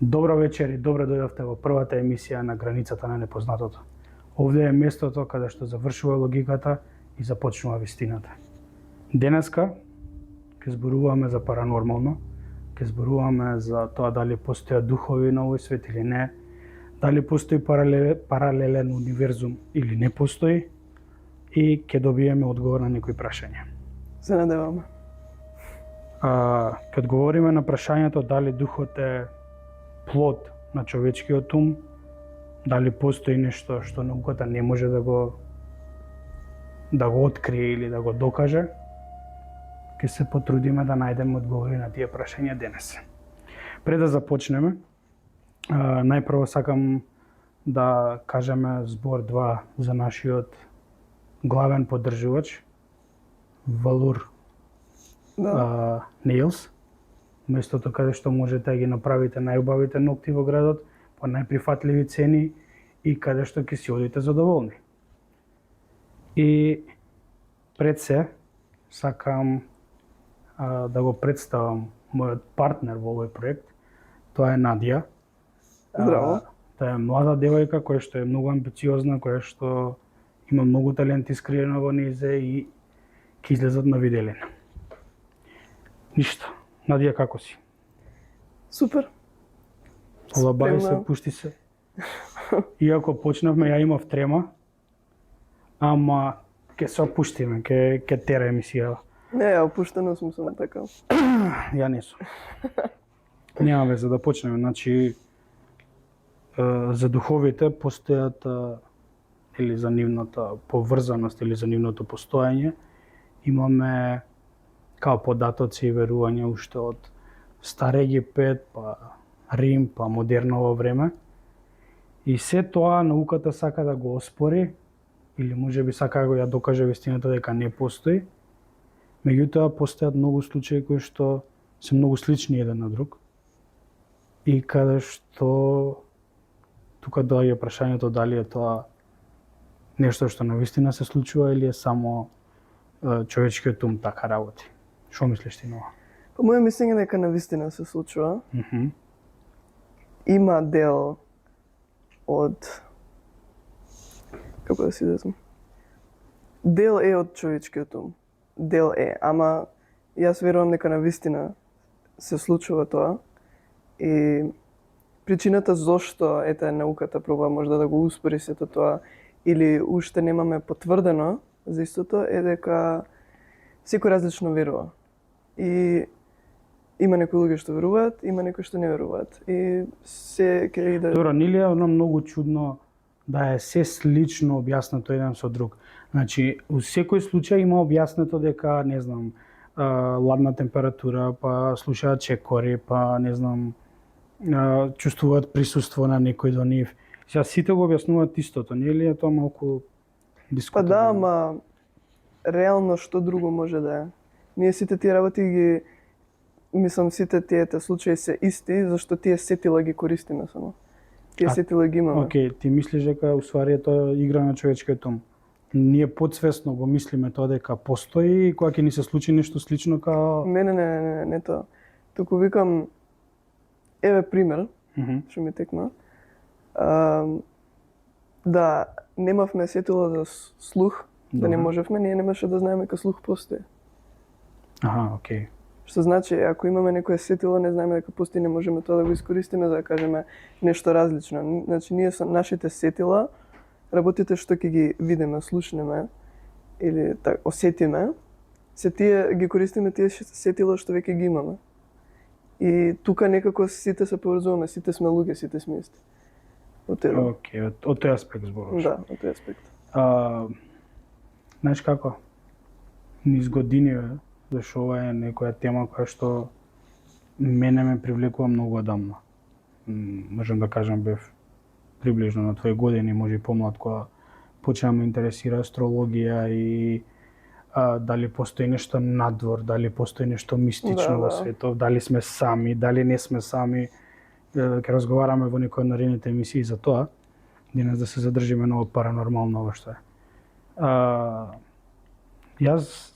Добро вечер и добро дојдовте во првата емисија на Границата на непознатото. Овде е местото каде што завршува логиката и започнува вистината. Денеска ќе зборуваме за паранормално, ќе зборуваме за тоа дали постојат духови на овој свет или не, дали постои паралелен универзум или не постои, и ќе добиеме одговор на некои прашања. Се надеваме. Ќе одговориме на прашањето дали духот е плод на човечкиот ум, дали постои нешто што науката не може да го открие или да го докаже, ќе се потрудиме да најдеме одговори на тие прашања денес. Пред да започнеме, најпрво сакам да кажеме збор два за нашиот главен поддржувач, Валур Nails, местото каде што можете да ги направите најубавите ногти во градот по најприфатливи цени и каде што ќе си одите задоволни. И пред се сакам да го представам мојот партнер во овој проект. Тоа е Надја. Здраво. Таа е млада девојка која што е многу амбициозна, која што има многу талент искриено во незе и ќе излезат на виделина. Ништо. Надија, како си? Супер. Олабај се, пушти се. Иако почнавме, ја имав трема, ама ќе се опуштиме, ќе тера емисија. Не, ја опуштено сум само така. Ја не сум. Нема везе да почнеме, значи за духовите постојат или за нивната поврзаност или за нивното постоење имаме као податоци и верувања уште од Стар Египет, па Рим, па модерново време. И се тоа науката сака да го оспори, или можеби сака да го ја докаже вистината дека не постои. Меѓутоа, постојат многу случаи кои што се многу слични еден на друг. И каде што тука доаѓа прашањето дали е тоа нешто што навистина се случува или е само човечкиот ум така работи. Што мислиш ти нова? По моје мислење дека навистина се случува. Има дел од како да си изразам? Дел е од човечкиот ум. Дел е, ама јас верувам дека навистина се случува тоа. И причината зошто науката пробува можда да го успори сето тоа или уште немаме потврдено за истото е дека секој различно верува. И има некои луѓе што веруваат, има некои што не веруваат. И се ќе да... Добро, нели е оно многу чудно да е се слично објаснето еден со друг. Значи, у секој случај има објаснето дека, не знам, ладна температура, па слушаат чекори, па не знам, чувствуваат присуство на некој до нив. Сега сите го објаснуваат истото, нели е тоа малку дискутабилно? Па да, ама реално што друго може да е? Ние сите тие работи ги мислам сите тие случаи се исти, зашто тие сетила ги користиме само. Тие сетила ги имаме. Океј, ти мислиш дека уствари тоа игра на човечкиот ум. Ние подсвесно го мислиме тоа дека постои и кога ќе ни се случи нешто слично као... Не тоа. Туку викам, еве пример, што ми текна. Да немавме сетила за слух, да не можевме, ние немаше да знаеме дека слух постои. Аха, океј. Што значи, ако имаме некоја сетила, не знаеме дека постои, не можеме тоа да го искористиме за да кажеме нешто различно. Значи, ние со нашите сетила, работите што ќе ги видиме, слушнеме или так осетиме, се тие ги користиме тие сетила што веќе ги имаме. И тука некако сите се поврзуваме, сите сме луѓе, сите сме исти. Океј, од тој аспект зборуваш. Да, од тој аспект. Знаеш како? Низ години, зашто ова е некоја тема која што мене ме привлекува многу одамна. Можам да кажам, бев приближно на твои години, може и помлад, кога почнав ме интересира астрологија и дали постои нешто надвор, дали постои нешто мистично во светот, дали сме сами, дали не сме сами. Ќе разговараме во некој од наредните емисии за тоа. Денес да се задржиме на паранормално ова што е. Јас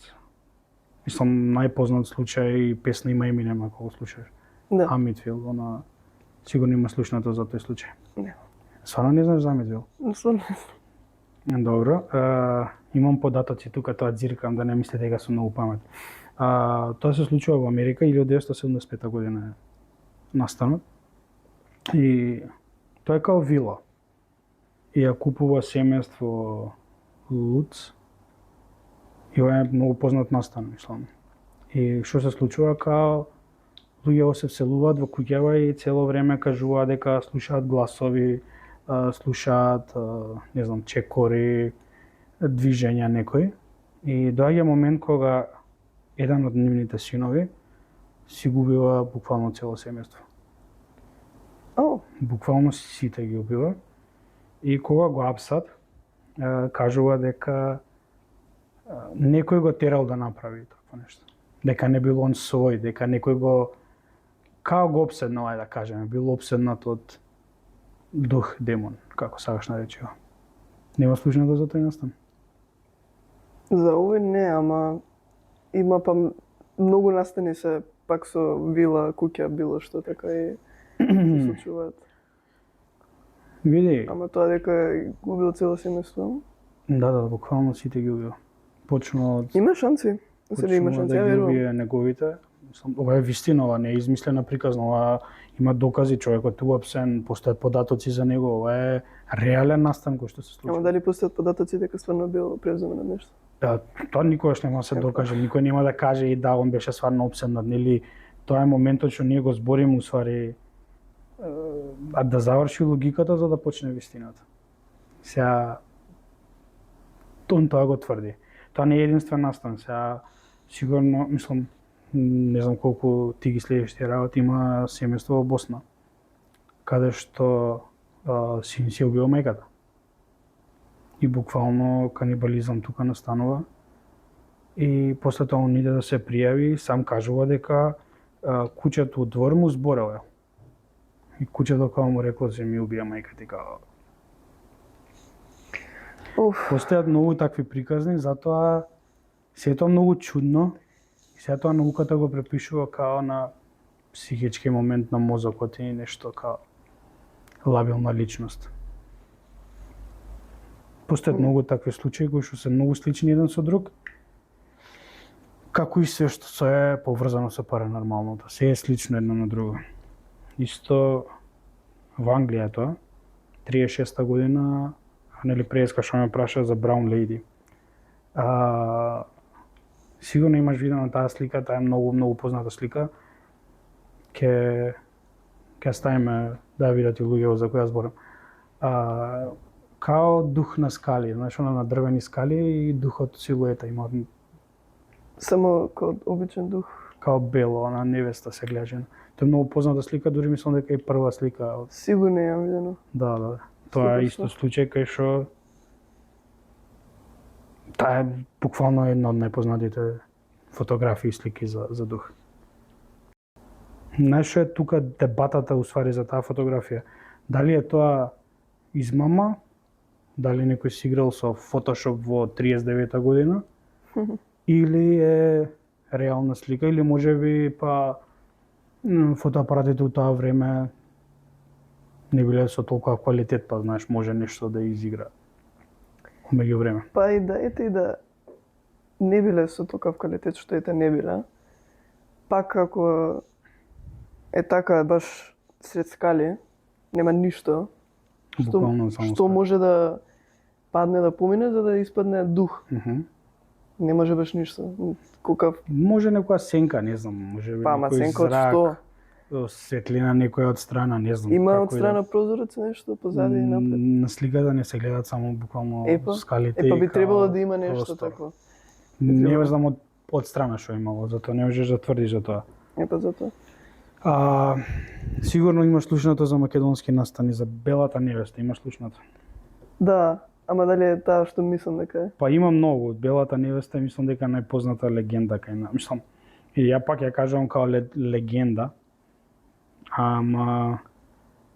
мислам најпознат случај песна има Еминем, ако го слушаш. Да. Амитвил, она Сигурно има слушнато за тој случај. Не. Сварно не знаеш за Амитвил? Стварно. Добро. Имам податоци тука, тоа дзиркам, да не мислите дека сум многу памет. Тоа се случува во Америка, 1975 година е настанот. И тоа е као вила. И ја купува семејство Луц. И ова е многу познат настан, мислам. И што се случува, као луѓе се вселуваат во куќава и цело време кажуваат дека слушаат гласови, слушаат, не знам, чекори, движења некои. И доаѓа момент кога еден од нивните синови си губива буквално цело семејство. Буквално сите ги убива. И кога го апсат, кажува дека некој го терал да направи такво нешто. Дека не бил он свој, дека некој го као го обседнал, да кажеме, бил обседнат од дух, демон, како сакаш наречи го. Нема слушнато за тој настан? За овој не, ама има па многу настани се пак со вила, куќа, било што така и се случуваат. Види. Ама тоа дека е губил цело семејство. Да, буквално сите ги убил. Почнува од Има шанси. Се има шанси, да ја ги верувам. убие неговите. Мислам, ова е вистина, ова не е измислена приказна, ова има докази, човекот е уапсен, постојат податоци за него, ова е реален настан кој што се случува. Ама дали постојат податоци дека стварно бил превземен од нешто? Да, тоа никогаш нема да се докаже, никој нема да каже и да, он беше стварно обседнат, нели? Тоа е моментот што ние го збориме усвари, а да заврши логиката за да почне вистината. Сега, он тоа го тврди. Тоа не е единствен настан, сега сигурно, мислам, не знам колку ти ги следиш тие работи, има семејство во Босна, каде што син си убил мајката. И буквално канибализам тука настанува. И после тоа он иде да се пријави, сам кажува дека куќето од двор му зборело. И куќето као му рекло, че ми убија мајката и као. Постојат многу такви приказни, затоа се е тоа многу чудно. И сега тоа науката го препишува као на психички момент на мозокот и нешто као лабилна личност. Постојат многу такви случаи кои што се многу слични еден со друг, како и се што се е поврзано со паранормалното. Се е слично едно на друго. Исто во Англија тоа, 36-та година, нели преска што ме праша за Brown Lady. Сигурно имаш видено таа слика, таа е многу позната слика. Ќе ставиме да ја видат и луѓето за која зборам. Као дух на скали, знаеш, на дрвени скали и духот силуета има. Само као обичен дух. Као бело, на невеста се гледаше. Тоа е многу позната слика, дури мислам дека е прва слика. Сигурно ја видено. Да. Тоа е исто случај кај што таа е буквално една од најпознатите фотографии и слики за дух. Знаеш што е тука дебатата усвари за таа фотографија? Дали е тоа измама, дали некој си играл со Photoshop во 39-та година, или е реална слика, или можеби па фотоапаратите у тоа време не биле со толкова квалитет, па знаеш, може нешто да изигра меѓу време. Па и да ете и да не биле со толков квалитет што ете не биле, пак ако е така баш сред скали, нема ништо, што може да падне да помине за да испадне дух. Не може баш ништо. Колкав може некоја сенка, не знам, може би некој зрак, светлина некоја од страна, не знам. Има од страна прозорец нешто позади и напред. На сликата не се гледат само буквално скалите. Епа би требало да има нешто такво. Не знам од страна што имало, затоа не можеш да тврдиш за тоа. Епа затоа. Сигурно имаш слушнато за македонски настани, за белата невеста, имаш слушнато? Да, ама дали е таа што мислам дека е? Па има многу, белата невеста мислам дека е најпозната легенда кај на, мислам, и ја пак ја кажувам као легенда, ама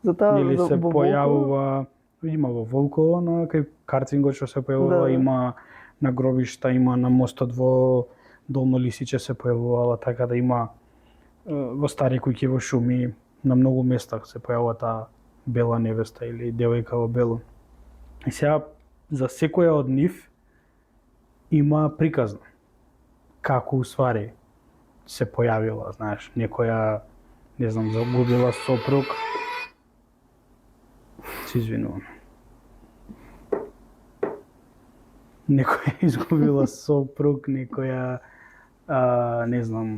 за таа или се појавува, има во Волково, на кај карцингот што се појавува, има на гробишта, има на мостот во Долно Лисиче се појавувала, така да има во стари куќи во шуми, на многу места се појавува таа бела невеста или девојка во бело. И сега за секоја од нив има приказна. Како уствари се појавила, знаеш, некоја, не знам, загубила сопруг. Се извинувам. Некоја изгубила сопруг, некоја не знам,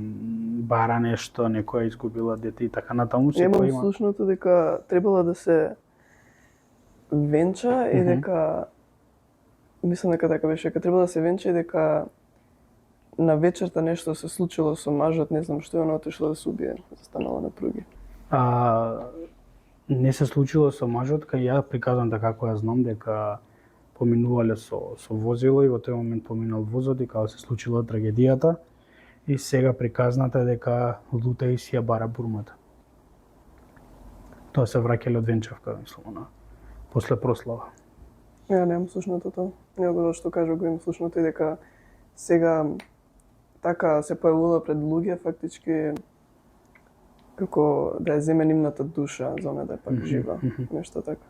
бара нешто, некоја изгубила дете и така натаму. Немам слушното дека требала да се венча и дека мислам дека така беше, дека требала да се венча и дека на вечерта нешто се случило со мажот, не знам што, и она отишла да се убие, застанала на пруги. Не се случило со мажот, кај ја приказам така како ја знам, дека поминувале со возило и во тој момент поминал возот и кога се случила трагедијата. И сега приказната е дека лута и си ја бара бурмата. Тоа се враќале од венчавка, мислам, после прослава. Ја немам слушното тоа. Не го што кажа го имам слушното и дека сега така се појавува пред луѓе фактички како да ја земе нивната душа за она да е пак жива, нешто така.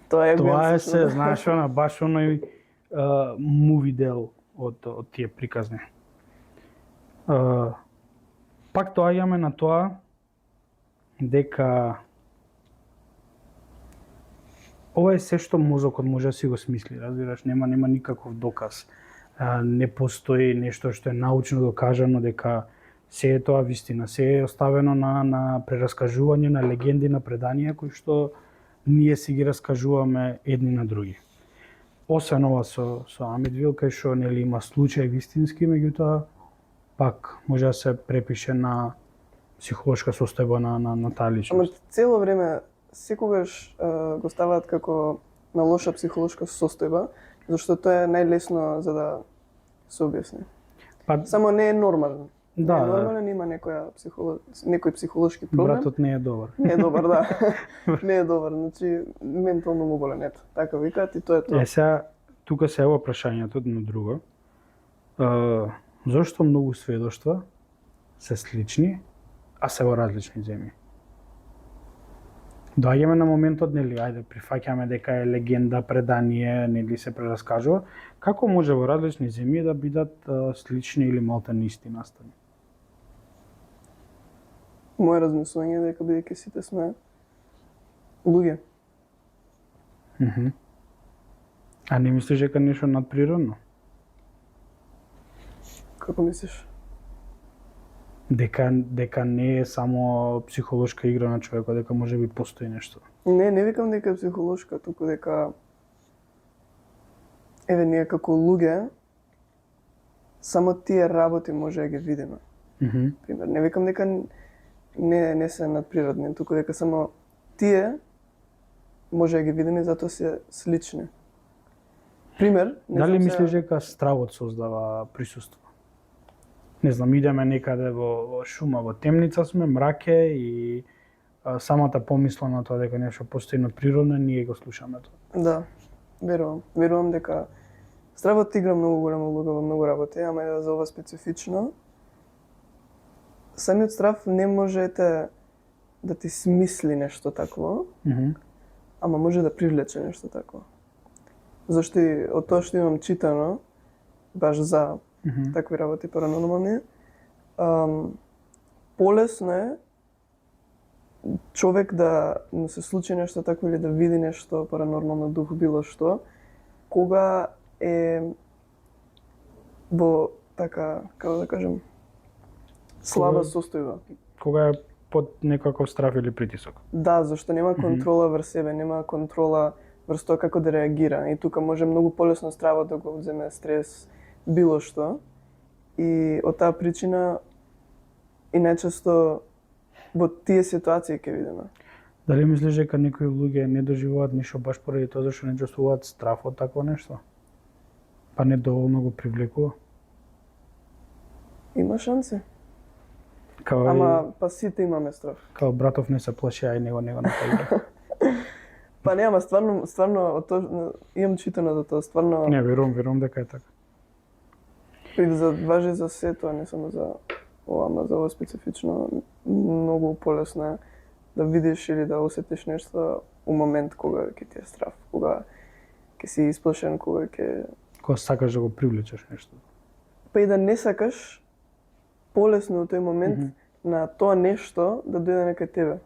Тоа е се, знаеш, баш оној муви дел од тие приказни. Пак доаѓаме на тоа дека ова е се што мозокот може да си го смисли, разбираш, нема никаков доказ. Не постои нешто што е научно докажано дека се е тоа вистина, се е оставено на прераскажување на легенди, на преданија кои што ние си ги раскажуваме едни на други. Освен ова со Амидвил, кај што нели има случај вистински, меѓутоа пак може да се препише на психолошка состојба на таа личност. Ама цело време секогаш го ставаат како на лоша психолошка состојба, зашто тоа е најлесно за да се објасни. Само не е нормално. Да, не е нормален, има некој психолошки проблем. Братот не е добар. Не е добар, да. Не е добар, значи ментално му болен, ето. Така викаат и тоа е тоа. Сега тука се ево прашањето на друго. Зошто многу сведоштва се слични, а се во различни земји? Доаѓаме на моментот, нели, ајде, прифаќаме дека е легенда, предание, нели се прераскажува. Како може во различни земји да бидат слични или малку исти настани? Моје размислување е дека бидејќи сите сме луѓе. А не мислиш дека нешто надприродно? Како мислиш? Дека не е само психолошка игра на човекот, дека може би постои нешто. Не викам дека е психолошка, туку дека еве ние како луѓе само тие работи може да ги видиме. Пример, не викам дека не се надприродни, туку дека само тие може да ги видиме затоа се слични. Пример, дали мислиш дека стравот создава присуство? Не знам, идеме некаде во шума, во темница сме, мраке и самата помисла на тоа дека нешто постои надприродно, ние го слушаме тоа. Да, верувам. Верувам дека стравот игра многу голема улога во многу работи, ама и за ова специфично. Самиот страв не можете да ти смисли нешто такво, ама може да привлече нешто такво. Зашто и од тоа што имам читано, баш за такви работи паранормални, полесно е човек да му се случи нешто такво или да види нешто паранормално, дух, било што, кога е во така, како да кажем, слаба состојба. Кога е под некаков страв или притисок. Да, зашто нема контрола врз себе, нема контрола врз тоа како да реагира. И тука може многу полесно стравот да го земе стрес, било што. И од таа причина и најчесто во тие ситуации ќе видиме. Дали мислиш дека некои луѓе не доживуваат ништо баш поради тоа зашто не чувствуваат страф од такво нешто? Па не доволно го привлекува? Има шанси. Ама па сите имаме страф. Као братов не се плаши, ај него на тај. Па не, ама стварно имам читано за тоа, стварно. Не, верувам дека е така. Важи за се тоа, не само за ама за ова специфично многу полесно е да видиш или да осетиш нешто у момент кога ќе ти е страв, кога ќе си исплашен, кога ќе... Кога сакаш да го привлечеш нешто. Па и да не сакаш, полесно у тој момент на тоа нешто да дојде нека тебе.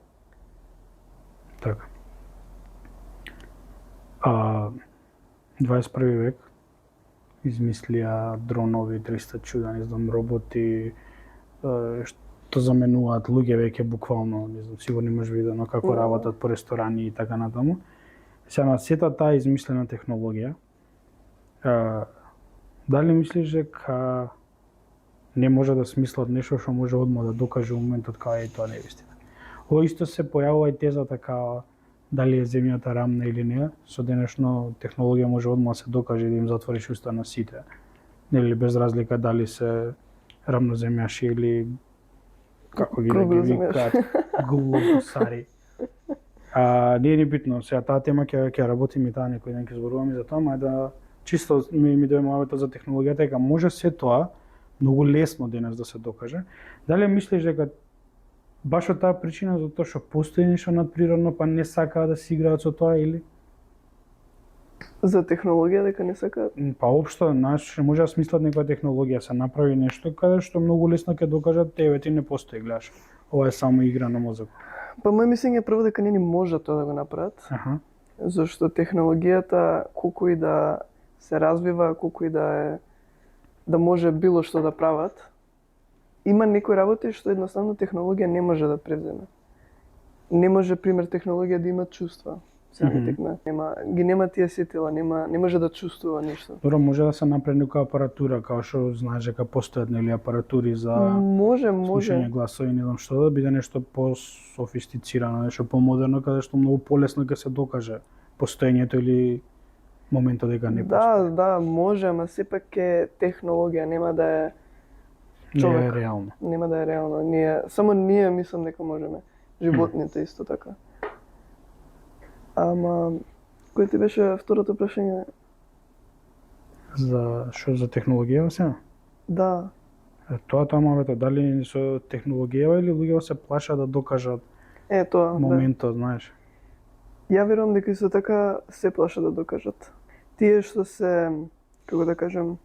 Така. 21 век измислија дронови, 300 чуда, не знам, роботи, што заменуваат луѓе веќе буквално, не знам, сигурно имаш видено како работат по ресторани и така натаму. Сега на сета таа измислена технологија, дали мислиш дека не може да смислат нешто што може одма да докаже моментот кога е тоа невистина? Ова исто се појавува и тезата како дали е земјата рамна или не, со денешно технологија може одма да се докаже да им затвориш уста на сите. Нели без разлика дали се рамноземјаши или како ги викаат глобусари. Не е ни битно, сега таа тема ќе работиме и таа некој ден ќе зборуваме за тоа, ама да чисто ми дојде муабетот за технологијата дека може се тоа многу лесно денес да се докаже. Дали мислиш дека баш од таа причина за тоа што постои нешто надприродно, па не сакаат да се играат со тоа или? За технологија дека не сакаат? Па општо, знаеш, може да смислат некоја технологија, се направи нешто каде што многу лесно ќе докажат тебе ти не постои, гледаш. Ова е само игра на мозок. Па мој мислење е прво дека не ни може тоа да го направат. Зашто технологијата колку и да се развива, колку и да може било што да прават, има некои работи што едноставно технологија не може да превземе. Не може, пример, технологија да има чувства. Нема тие сетила, не може да чувствува ништо. Добро, може да се направи некоја апаратура, као што знаеш дека постојат нели апаратури за слушање гласови, не знам што, да биде нешто по-софистицирано, нешто помодерно, каде што многу полесно ќе се докаже постоењето или моментот дека не постои. Да, може, ама сепак е технологија, нема да е човек. Не е реално. Нема да е реално. Само ние мислам дека можеме. Животните исто така. Ама, кој ти беше второто прашање? За што, за технологија сега? Да. Тоа мавето, дали со технологија или луѓето се плашат да докажат тоа, моментот, знаеш? Ја верувам дека исто така се плашат да докажат. Тие што се, како да кажем,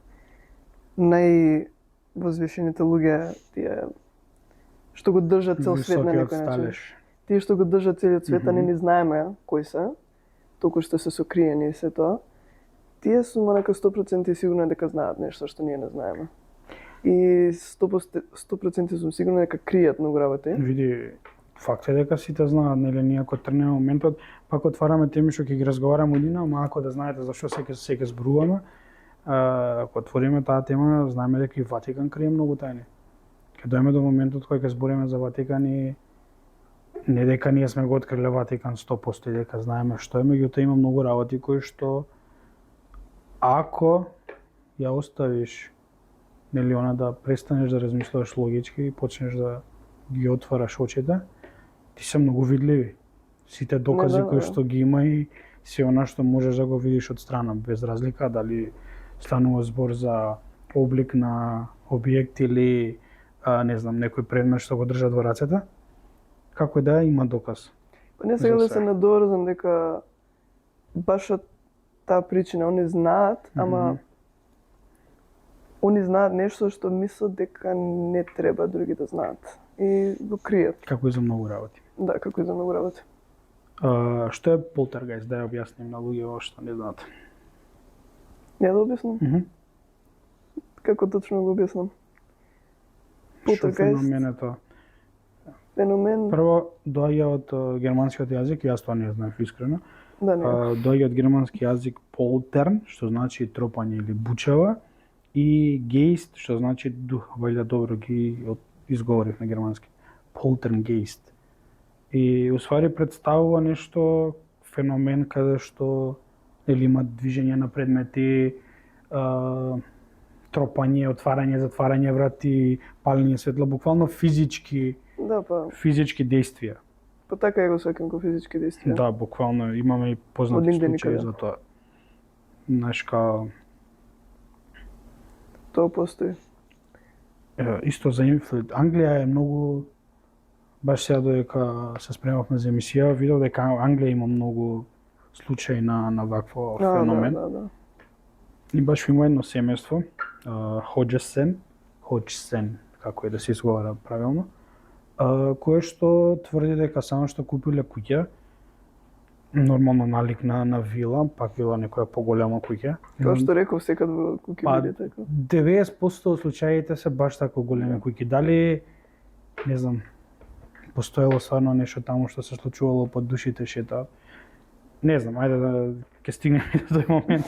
највозвишените луѓе, тие што го држат цел свет на некој начин. Тие што го држат целиот свет, а не знаеме кои се, толку што се сокриени и се тоа, тие сум онака 100% сигурна дека знаат нешто што ние не знаеме. И 100% сум сигурна дека кријат многу работи. Види, факт е дека сите знаат, нели, ние ако трнеме моментот, пак отвараме теми што ќе ги разговараме одина, ама ако да знаете зашто се ќе зборуваме, ако отвориме таа тема, знаеме дека и Ватикан крие многу тајни. Ќе дојдеме до моментот кој ќе збориме за Ватикан и не дека ние сме го откриле Ватикан 100% и дека знаеме што е, меѓутоа има многу работи кои што ако ја оставиш, нели, она да престанеш да размислуваш логички и почнеш да ги отвараш очите, ти се многу видливи. Сите докази кои што ги има и се она што можеш да го видиш од страна, без разлика дали станува збор за облик на објект или не знам, некој предмет што го држат во рацете, како да има доказ. Па не сега да се надоврзам дека баш од таа причина они знаат, ама они знаат нешто што мислат дека не треба други да знаат и го кријат. Како и за многу работи. Да, како и за многу работи. Што е полтергејст, да ја објасним на луѓе што не знаат? Ја да објаснам? Како точно го објаснам? Полтергејст феномен е тоа? Феномен... Прво, доаѓа од германскиот јазик, јас тоа не знаев искрено. Да, не. Доаѓа од германски јазик полтерн, што значи тропање или бучава, и гејст, што значи дух, вајде добро ги изговорив на германски. Полтернгејст. И усвари представува нешто, феномен каде што има движење на предмети, тропање, отварање, затварање врати, палење светла, буквално физички действија. Па така е го свекам ко физички действија. Да, буквално имаме и познати случаи за тоа. Знаеш, тоа постои. Исто за инфлит. Англија е многу, баш сега додека се спремавме за емисија, видов дека Англија има многу случаи на вакво феномен. Да. И баш има едно семејство, Хоџсен, како е да се изговара правилно, кое што тврди дека само што купиле куќа, нормално налик на вила, пак вила некоја поголема куќа. Како што реков, секад во куќи Па, биде така. 90% од случаите се баш така големи куќи. Дали, не знам, постоело стварно нешто таму што се случувало под душите шетаат. Не знам, ајде да ќе стигнеме до тој момент.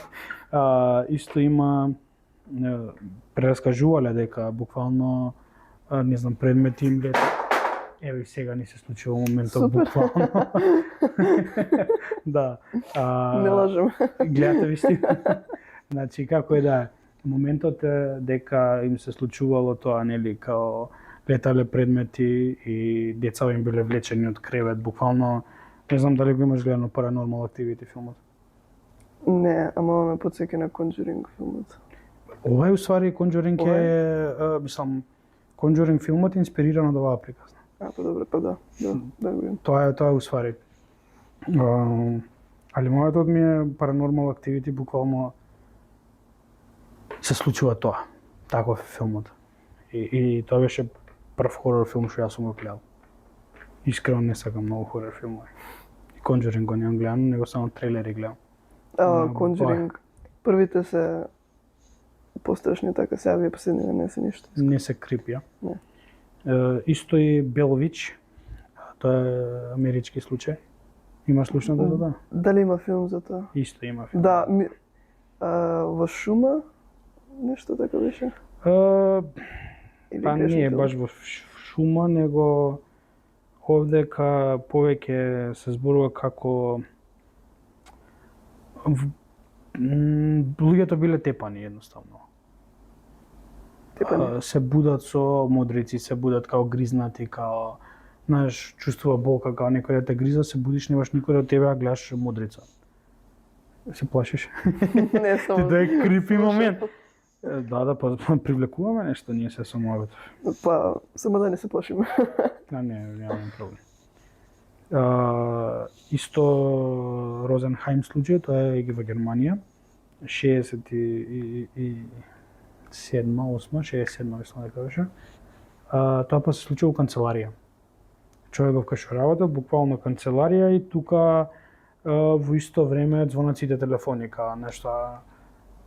Исто има прераскажувале дека буквално не знам, предмети им лет. Ево и сега ни се случува моментот Супер. буквално. Да. Не лажам. Гледате ви стига. Значи како е да е. Моментот е дека им се случувало тоа, нели, као летале предмети и децава им биле влечени од кревет, буквално. Не знам дали го имаш гледано Paranormal Activity филмот. Не, ама ме потсеќа на Conjuring филмот. Ова е уствари Conjuring е, мислам, Conjuring филмот е инспириран од оваа приказна. Па добре, па да го имам. Тоа е уствари. Али мојот ми е Paranormal Activity, буквално се случува тоа. Таков е филмот. И тоа беше прв хорор филм што јас сум го гледал. Искрено не сакам многу хорор филмови. И Conjuring го немам гледано, него само трейлери гледам. Conjuring. Првите се пострашни, така сега вие последните не се ништо. Не се крипи, ја. Не. Исто и Белович, тоа е амерички случај. Имаш слушнато за тоа? Дали има филм за тоа? Исто има филм. Да, во шума нешто така беше? Или Па грешно не е филм? баш во шума, него овдека повеќе се зборува како луѓето биле тепани едноставно. Тепани? Се будат со модрици, се будат као гризнати, као знаеш, чувствува болка, као некој да те гриза, се будиш, немаш никој да тебе, а гледаш модрица. Се плашиш? Не, само... Да е крипи момент. Да, па привлекуваме нешто, ние се со мојот. Па, само да не се плашиме. Не, немам проблем. Исто Розенхаим случај, тоа е во Германија. 67 мислам дека беше. Тоа па се случува во канцеларија. Човек го кај што работел, буквално канцеларија и тука во исто време звонат сите телефони, као нешто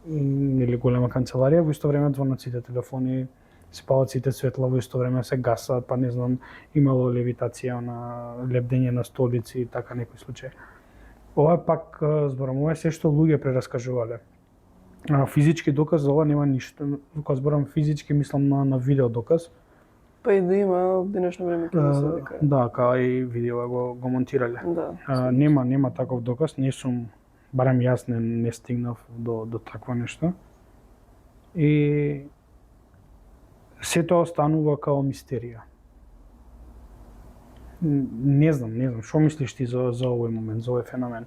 или голема канцеларија, во исто време звонат сите телефони, се палат сите светла, во исто време се гасат, па не знам, имало левитација на лебдење на столици и така некој случај. Ова пак зборам, ова е се што луѓе прераскажувале. Физички доказ за ова нема ништо. Кога зборам физички, мислам на видео доказ. Па и да има во денешно време ќе се вика. Да, као и видео го монтирале. Да. Нема таков доказ, не сум, барем јас не стигнав до такво нешто. И се тоа останува као мистерија. Не знам, што мислиш ти за овој момент, за овој феномен?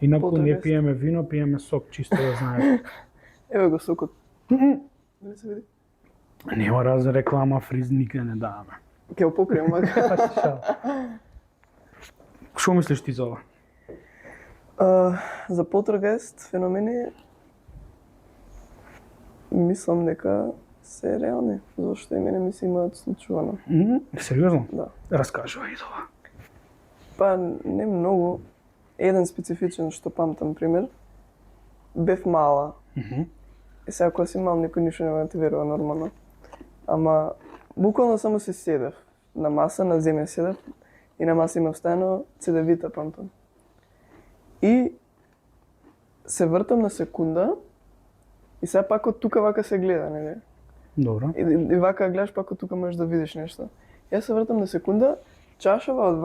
Инаку не Полтергест. пиеме вино, пиеме сок, чисто да знаеш. Еве го сокот. Не се види. Нема реклама, фриз никаде не даваме. Ќе го покрием мака. Што мислиш ти за ова? За полтергест феномени мислам дека се реални, зашто и мене ми се имаат случувано. Сериозно? Да. Раскажувај тоа. Па не многу. Еден специфичен што памтам пример. Бев мала. И сега кога си мал никој ништо нема да ти верува нормално. Ама буквално само се седев на маса, на земја седев и на маса имав ставено цедевита памтам. И се вртам на секунда и сега пак од тука вака се гледа, нели? Добро. И вака гледаш, пак од тука можеш да видиш нешто. Јас се вртам на секунда, чашава од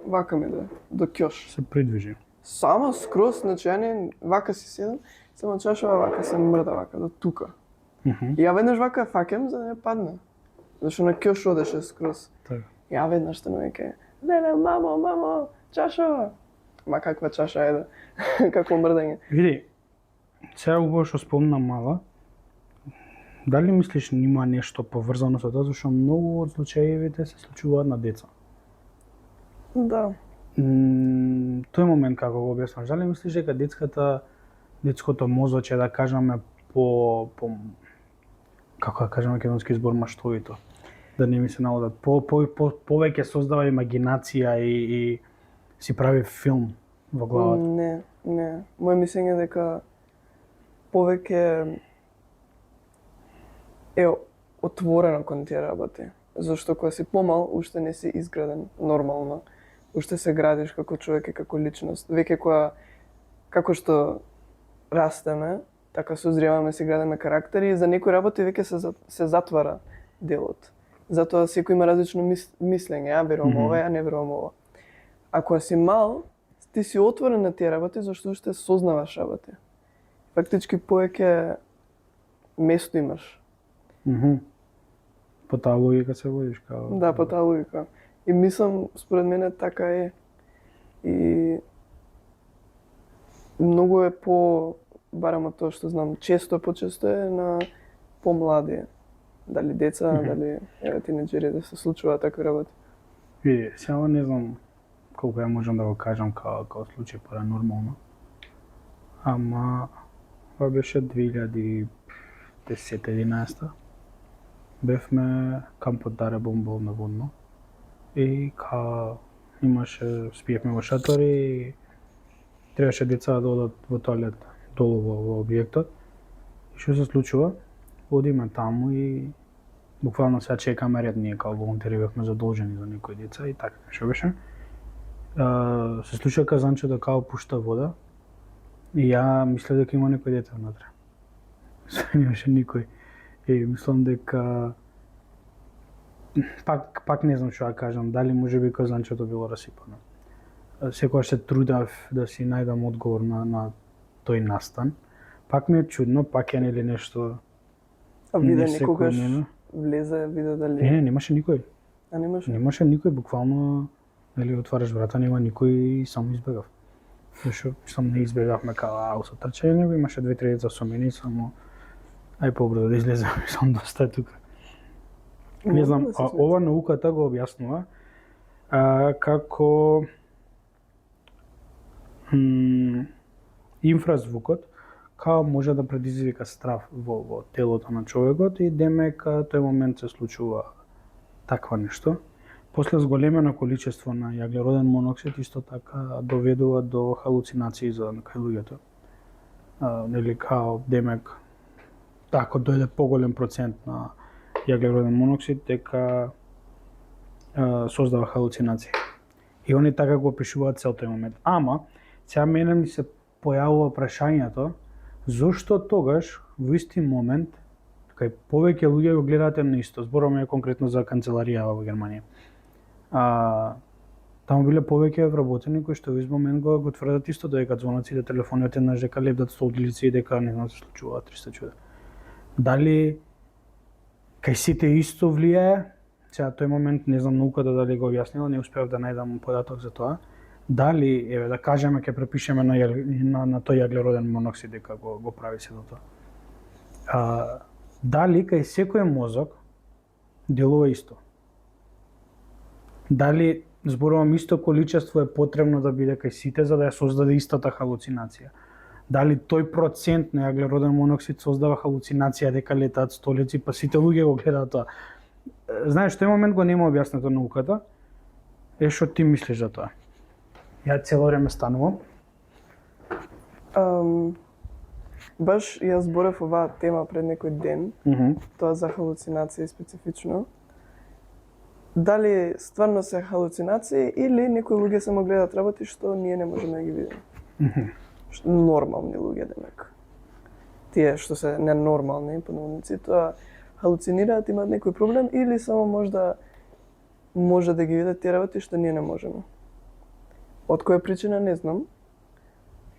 вака ми до ќош. Се придвижи. Сама скроз, значи ја не вака си седам, само чашава вака се мрда вака до тука. И ја веднаш вака фаќам за да не падне. Зашто на ќош одеше скроз. Така. Ја веднаш стану веќе, не, мамо, чашава. Ма каква чаша е да, какво мрдање. Види, сега убаво што спомна мала, Дали мислиш има нешто поврзано со тоа, зашто многу од случаевите се случуваат на деца? Да. Тој момент како го објаснаш, дали мислиш дека детското мозоче, да кажеме, како да кажеме македонски збор, маштовито, да не ми се наводат, повеќе создава имагинација и си прави филм во главата? Не. Моje мислење е дека повеќе е отворено кон тие работи. Зашто кога си помал, уште не си изграден нормално. Уште се градиш како човек и како личност. Веќе кога, како што растеме, така созреваме, си градиме карактери и за некои работи веќе се затвара делот. Затоа секој има различно мислење, ја верувам ова, ја не верувам ова. А кога си мал, ти си отворен на тие работи зашто уште сознаваш работи. Фактички повеќе место имаш. По таа логика се водиш као... Да, по таа логика. И мислам, според мене така е. И многу е барем од тоа што знам, почесто е на помлади. Дали деца, дали тинеџери да се случуваат такви работи. Види, сега не знам колку ја можам да го кажам као случај паранормално. Ама ова беше 2010-11. Бевме кампот Даребон бол наводно. И спиевме во шатори и требаше деца да одат во тоалет долу во објектот. И што се случува? Одиме таму и буквално сега чекаме ред, ние као волонтери бевме задолжени за некои деца и така што беше. Се случува казанчето као пушта вода и ја мислев дека има некој дете внатре. Немаше никој. И мислам дека пак не знам што да кажам, дали можеби казанчето било расипано. Секогаш се трудев да си најдам одговор на тој настан. Пак ми е чудно, пак е нели нешто. А виде некогаш влезе, виде дали... Не, немаше никој. А немаше? Немаше никој, буквално, нели, отвараш врата, нема никој и само избегав. Зашто сам не избегавме као со трчање, него имаше 2-3 деца со мене и само ај побрзо да излезем, сам доста е тука. Не знам, ова науката го објаснува како инфразвукот као може да предизвика страв во телото на човекот и демек тој момент се случува таква нешто. После зголемено количество на јаглероден моноксид исто така доведува до халуцинации за кај луѓето. Нели као демек ако дојде поголем процент на јаглероден моноксид дека создава халуцинации. И они така го опишуваат цел тој момент. Ама сега мене ми се појавува прашањето зошто тогаш во исти момент кај повеќе луѓе го гледаат на исто. Зборуваме конкретно за канцеларија во Германија. Таму биле повеќе вработени кои што во ист момент го тврдат исто дека звоноците, телефоните еднаш дека лебдат столици и дека не знам се случуваат 300 чуда. Дали кај сите исто влијае? Сега тој момент не знам науката дали го објаснила, не успеав да најдам податок за тоа. Дали, еве да кажеме, ќе препишеме на тој јаглероден моноксид дека го прави се до тоа. Дали кај секој мозок делува исто? Дали зборувам исто количество е потребно да биде кај сите за да ја создаде истата халуцинација? Дали тој процент на јаглероден моноксид создава халуцинација дека летаат столици, па сите луѓе го гледаат тоа? Знаеш, тој момент го нема објаснето науката. Што ти мислиш за тоа? Ја цело време станувам. Баш јас зборев оваа тема пред некој ден, тоа за халуцинации специфично. Дали стварно се халуцинации или некои луѓе само гледаат работи што ние не можеме да ги видиме. Нормални луѓе, демек. Тие што се ненормални, поднаводници, тоа халуцинираат, имаат некој проблем или само може да ги видат тие работи што ние не можеме. Од која причина не знам,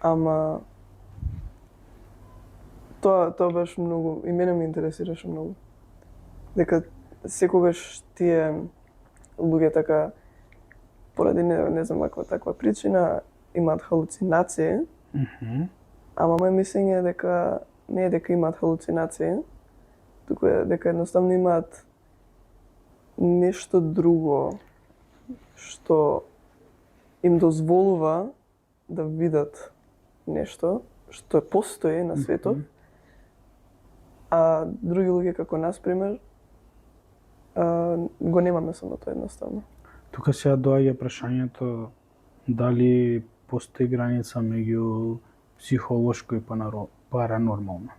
ама тоа баш многу, и мене ме интересираше многу. Дека секогаш тие луѓе така, поради не знам каква таква причина, имаат халуцинации, ама моје мислење е дека не е дека имаат халуцинации, туку е дека едноставно имаат нешто друго што им дозволува да видат нешто што постои на светот, а други луѓе како нас, пример, го немаме само тоа едноставно. Тука сега доаѓа прашањето дали постои граница меѓу психолошко и паранормално.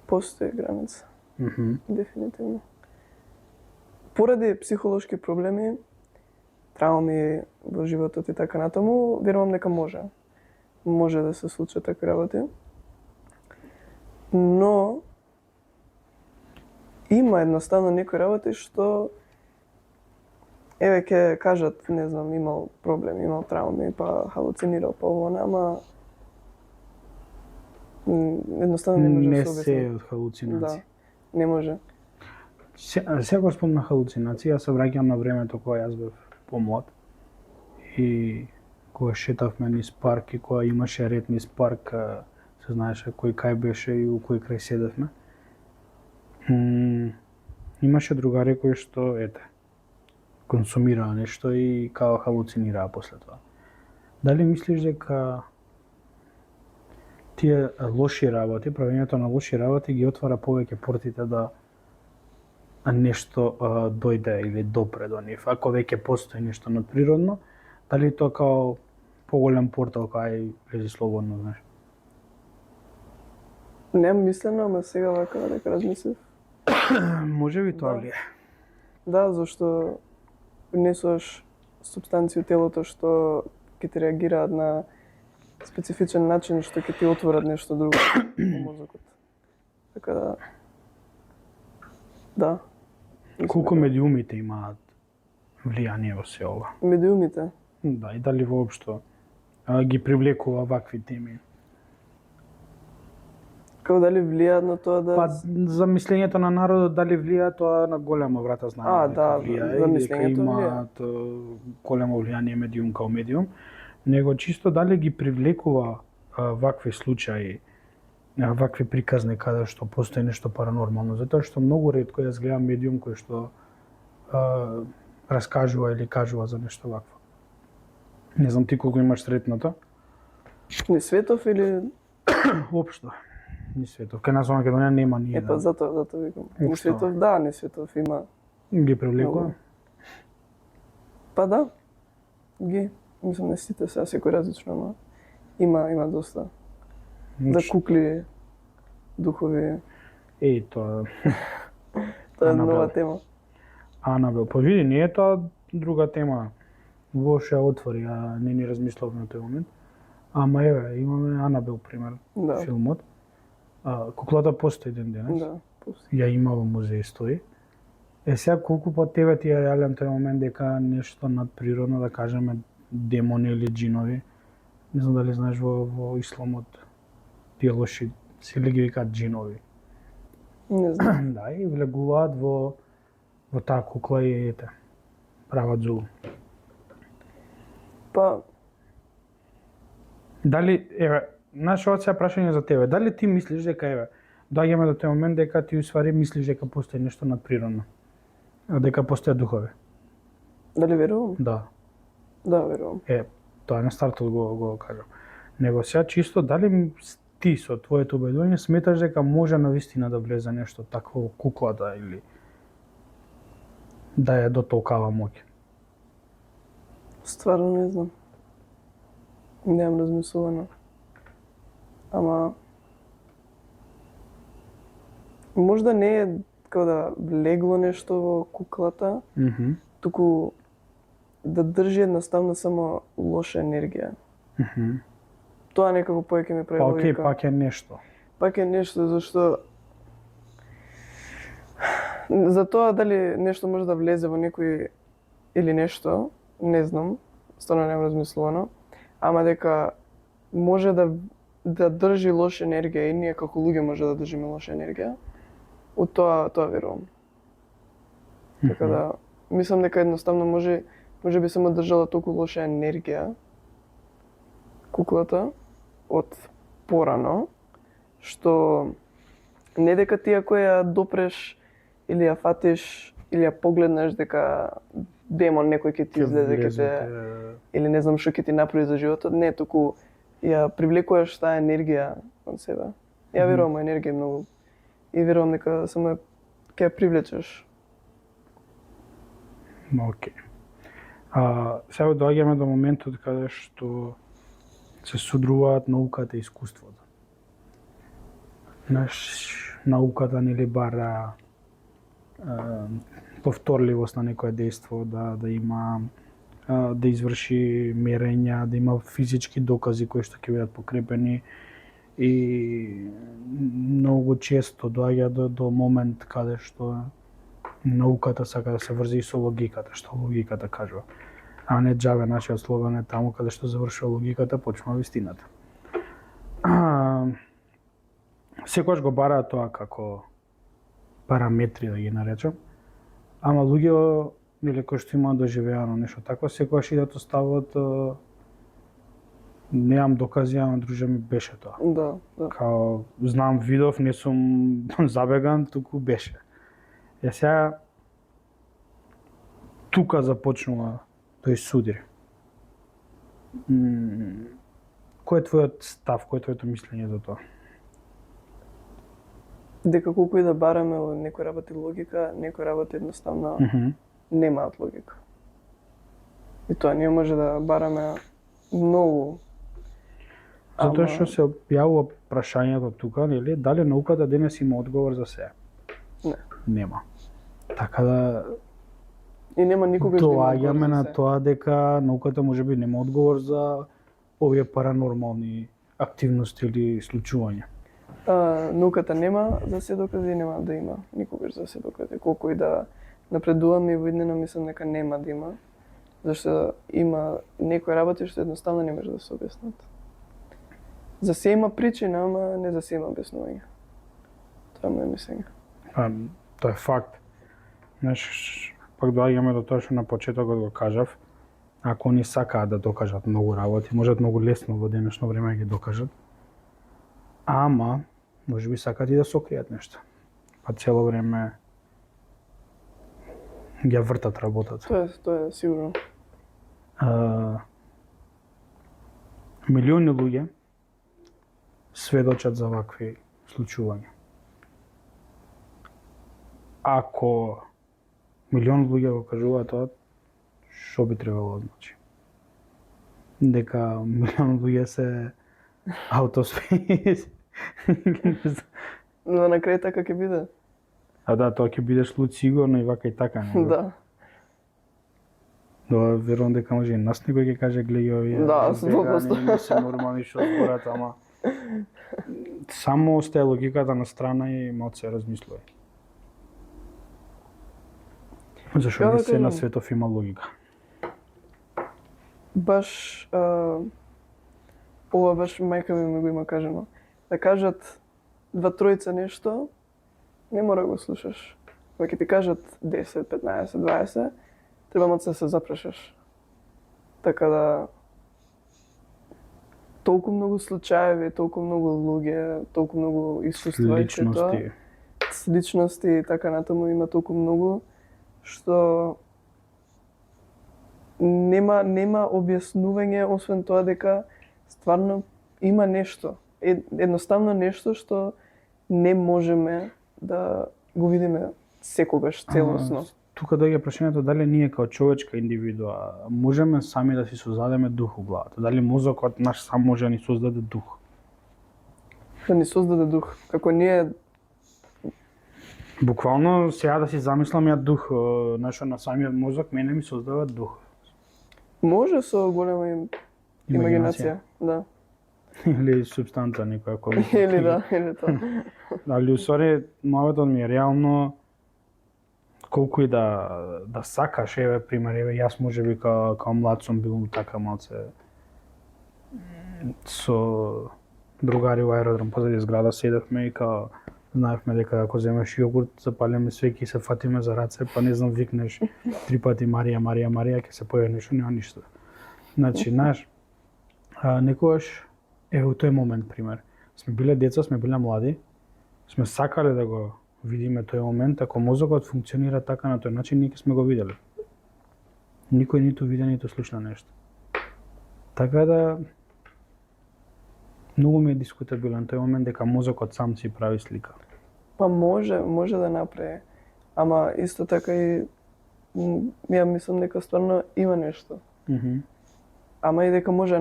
Постои граница. Дефинитивно. Поради психолошки проблеми, трауми во животот и така натаму, верувам дека може да се случат такви работи. Но има едноставно некои работи што еве ќе кажат, не знам, имал проблем, имал трауми, па халуцинирал, па ово, ама едноставно не може Не да се објасни. се од халуцинации. Да, не може. Сега спомна халуцинации, јас се враќам на времето кога јас бев помлад и кога шетавме низ парк и кога имаше ред низ парк, се знаеше кој кај беше и у кој крај седевме. Имаше другари кои што, консумираа нешто и као халуцинираа после тоа. Дали мислиш дека тие лоши работи, правењето на лоши работи ги отвара повеќе портите да нешто дојде или допре до нив, ако веќе постои нешто надприродно, дали тоа као поголем портал кај влези слободно, знаеш? Немам мислено, ама сега вака дека размислив. Може би тоа Да. влие. Да, зашто унесуваш супстанции у телото што ќе ти реагираат на специфичен начин што ќе ти отворат нешто друго во мозокот. Така да. Да. Колку медиумите имаат влијание во се ова? Медиумите. Да, и дали воопшто ги привлекува вакви теми? Како дали влијаат на тоа да... Па за мислењето на народот дали влијае тоа на голема врата знаеме да, влијае за и дека мислењето имаат големо влијание медиум као медиум, него чисто дали ги привлекува вакви случаи, вакви приказни каде што постои нешто паранормално, затоа што многу ретко јас гледам медиум кој што раскажува или кажува за нешто вакво. Не знам ти колку имаш сретното? Ни светов или... Општо. Ни светов. Кај нас во Македонија нема ни Епа, еден. затоа викам. Ни Општо. светов, да, ни светов има. Ги привлекува. Многу. Па да, ги. Мислам, не сите сега секој различно, ама има доста. Да кукли, духови, Тоа тоа е Анабел. нова тема. Анабел. Па види, не е тоа друга тема. Воше отвори, а не ни размисловме на тој момент. Ама еве, имаме Анабел пример, Да, филмот. Куклата постои ден денес. да, пусти. Ја има во музеј стои. Сега колку пат тебе ти е реален тој момент дека нешто надприродно, да кажеме демони или џинови. Не знам дали знаеш во исламот тие лоши сили ги викаат џинови. Не знам. Да, и влегуваат во таа кукла и прават зулум. Па, Дали, знаеш, ова сега прашање за тебе. Дали ти мислиш дека, доаѓаме до тој момент дека ти усвари мислиш дека постои нешто надприродно? Дека постојат духови? дали верувам? Да. Да, верувам. Тоа на стартот го кажам. Него сега чисто, дали ти со твоето убедување сметаш дека може навистина да влезе нешто такво во куклата или да е до толкава моќ? Стварно не знам. Немам размислувано. Ама... Можда не е како да влегло нешто во куклата, туку да држи едноставно само лоша енергија. Тоа некако повеќе ми прави Па окей, логика. пак е нешто. Пак е нешто зашто за тоа дали нешто може да влезе во некој или нешто, не знам, стварно немам размислувано, ама дека може да држи лоша енергија и ние како луѓе може да држиме лоша енергија, од тоа верувам. Така да мислам дека едноставно може би само држала толку лоша енергија куклата од порано, што Не дека ти ако ја допреш или ја фатиш или ја погледнеш дека демон некој ќе ти излезе, ќе те или не знам што ќе ти направи за животот, не, туку ја привлекуваш таа енергија кон себе. Ја верувам во енергија многу и верувам дека само ќе ја привлечеш. Океј. Сега доаѓаме до моментот каде што се судруваат науката и искуството. Науката нели бара повторливост на некое дејство, да има да изврши мерења, да има физички докази кои што ќе бидат покрепени и многу често доаѓа до момент каде што науката сака да се врзи и со логиката, што логиката кажува. А не џабе нашиот слоган е таму каде што завршува логиката, почнува вистината. Секогаш го бараат тоа како параметри, да ги наречам, ама луѓе или кои што имаат доживеано нешто такво, секогаш идат оставуваат немам докази, ама друже ми беше тоа. Да, да. Као знам, видов, не сум забеган, туку беше. Сега тука започнува тој судир. Кој е твојот став, кој е твоето мислење за тоа? Дека колку и да бараме во некој работи логика, некој работи едноставно немаат логика. И тоа ние може да бараме многу. Затоа што се објавува прашањето тука, нели, дали науката денес има одговор за се? Не. Нема. Така да И нема никогаш да има одговор доаѓаме за на се. тоа дека науката можеби нема одговор за овие паранормални активности или случувања. Науката нема за се докази и нема да има никогаш за се докази. Колку и да напредуваме во иднина, мислам дека нема да има. Зашто има некои работи што едноставно не може да се објаснат. За се има причина, ама не за се има објаснување. Тоа е моје мислење. Тоа е факт. Знаеш, пак доаѓаме до тоа што на почетокот го кажав, ако они сакаат да докажат многу работи, можат многу лесно во денешно време да ги докажат. Ама, можеби сакаат и да сокријат нешто. Па цело време ги вртат работата. Тоа е сигурно. Милиони луѓе сведочат за вакви случувања. Ако милион луѓе го кажуваат тоа, што би требало да значи? Дека милион луѓе се аутоспис. Но на крај така ќе биде. А да, тоа ќе бидеш луд сигурно и вака и така. Не? Да. Да, верувам дека може и нас некој ќе каже гледај овие. Да, вегани, 100%. Не се нормални што зборат, ама само остае логиката на страна и малку се размислувај. Зашо Ја не да се на кажам. светов има логика? Баш ова баш мајка ми го има кажано. Да кажат два тројца нешто, не мора да го слушаш. Кога ќе ти кажат 10, 15, 20, треба да се запрашаш. Така да толку многу случаеви, толку многу луѓе, толку многу искуства и се тоа. Личности. Личности и така натаму има толку многу што нема објаснување освен тоа дека стварно има нешто. Едноставно нешто што не можеме да го видиме секогаш целосно. Тука доаѓа прашањето дали ние како човечка индивидуа можеме сами да си создадеме дух у главата. Дали мозокот наш сам може да ни создаде дух. Да ни создаде дух. Како ние Буквално сега да си замислам ја дух, нашо на самиот мозок мене ми создава дух. може со голема имагинација. Да. Или субстанца некоја која. Или тоа. Али усвари мојот ми е реално колку и да сакаш, еве пример, еве јас можеби као млад сум бил така малце со другари во аеродром позади зграда седевме и као знаевме дека ако земеш јогурт, запалиме свеќи и се фатиме за раце, па не знам викнеш 3 пати Марија, Марија, Марија, ќе се појави нешто, нема ништо. Значи, знаеш, некогаш, еве у тој момент пример, сме биле деца, сме биле млади сме сакале да го видиме тој момент, ако мозокот функционира така на тој начин, ние ќе сме го виделе. Никој ниту виде, ниту слушна нешто. Така да многу ми е дискутабилен тој момент дека мозокот сам си прави слика. Па може да направи. Ама исто така и ја мислам дека стварно има нешто. Ама и дека може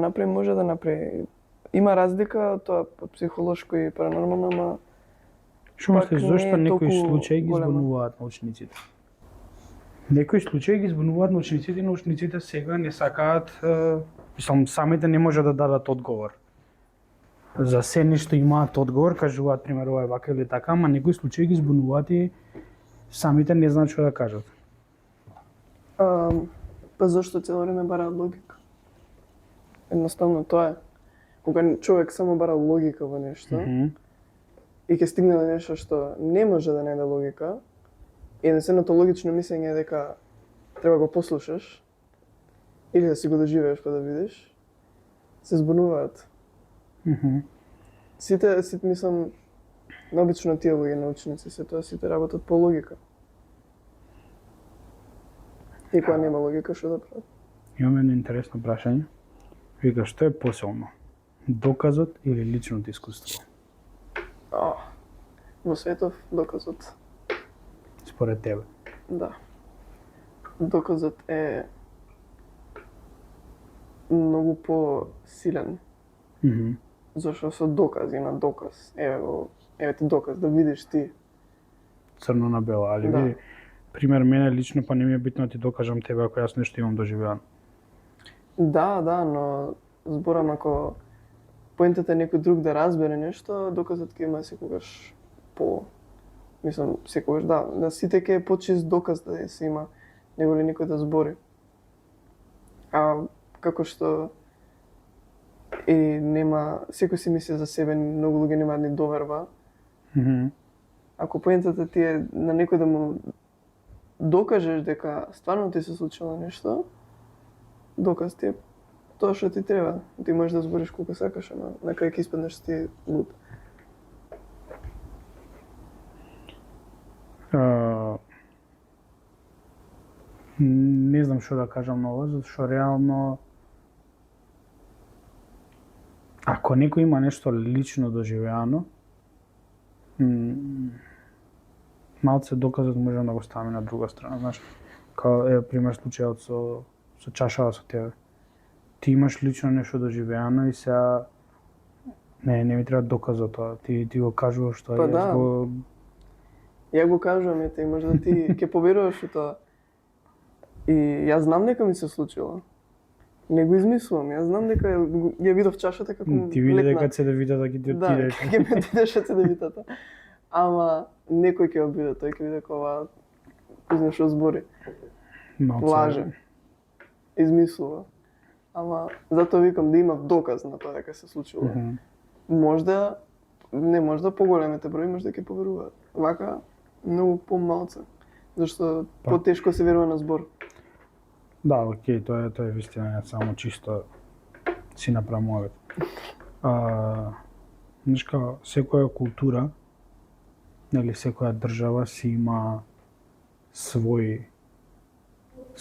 да направи. Има разлика тоа психолошко и паранормално, ама Што пак мислиш, не зошто е некои толку случаи ги голема. збунуваат научниците? Некои случаи ги збунуваат научниците и научниците сега не сакаат, мислам, самите не може да дадат одговор. За се нешто имаат одговор, кажуваат пример ова е вака или така, ама некои случаи ги збунуваат и самите не знаат што да кажат. Па зашто цело време бараат логика? Едноставно тоа е. Кога човек само бара логика во нешто, и ќе стигне до нешто што не може да најде логика, и единственото логично мислење е дека треба го послушаш, или да си го доживееш па да видиш, се збунуваат. Сите мислам, наобично тие луѓе научници, сите работат по логика. И кога нема логика, што да прават? Имаме едно интересно прашање. Вика, што е посилно? Доказот или личното искуство? Во светов доказот. Според тебе? Да. Доказот е многу по-силен. Зашто со доказ има доказ. Еве ти доказ да видиш ти. Црно на бело, али Да. види, пример мене лично па не ми е битно да ти докажам тебе ако јас нешто имам доживеано. Да, но зборам ако поентата е некој друг да разбере нешто, доказот ќе има секогаш секогаш да сите ќе е почист доказ да се има, него ли некој да збори. А како што и нема, секој си мисли за себе, многу луѓе немаат ни доверба. Ако поентата ти е на некој да му докажеш дека стварно ти се случило нешто, доказ ти е тоа што ти треба. Ти можеш да збориш колку сакаш, ама на крај ќе испаднеш ти луд. Не знам што да кажам на ова, зашто реално ако некој има нешто лично доживеано, малце доказот може да го стави на друга страна, знаеш. Као е пример случајот со чашава со тебе. Ти имаш лично нешто доживеано и сега не ми треба доказ за тоа. Ти го кажуваш тоа Па и јас да. го Ја го кажувам, ете, и можда ти ќе поверуваш во тоа. И јас знам дека ми се случило. Не го измислувам, јас знам дека ја видов чашата како ти види летна. дека CDV-тата ги Да, отиде. ќе ме отидеше CDV-тата. Ама некој ќе обиде, тој ќе види дека ова кој што збори. Лаже. Измислува. Ама затоа викам да има доказ на тоа дека се случило. Можда поголемите брои можда ќе поверуваат. Вака многу помалце. Зашто потешко се верува на збор. Да, окей, тоа е вистина, само чисто си напрамуваме. Знаеш како, секоја култура, или секоја држава си има свои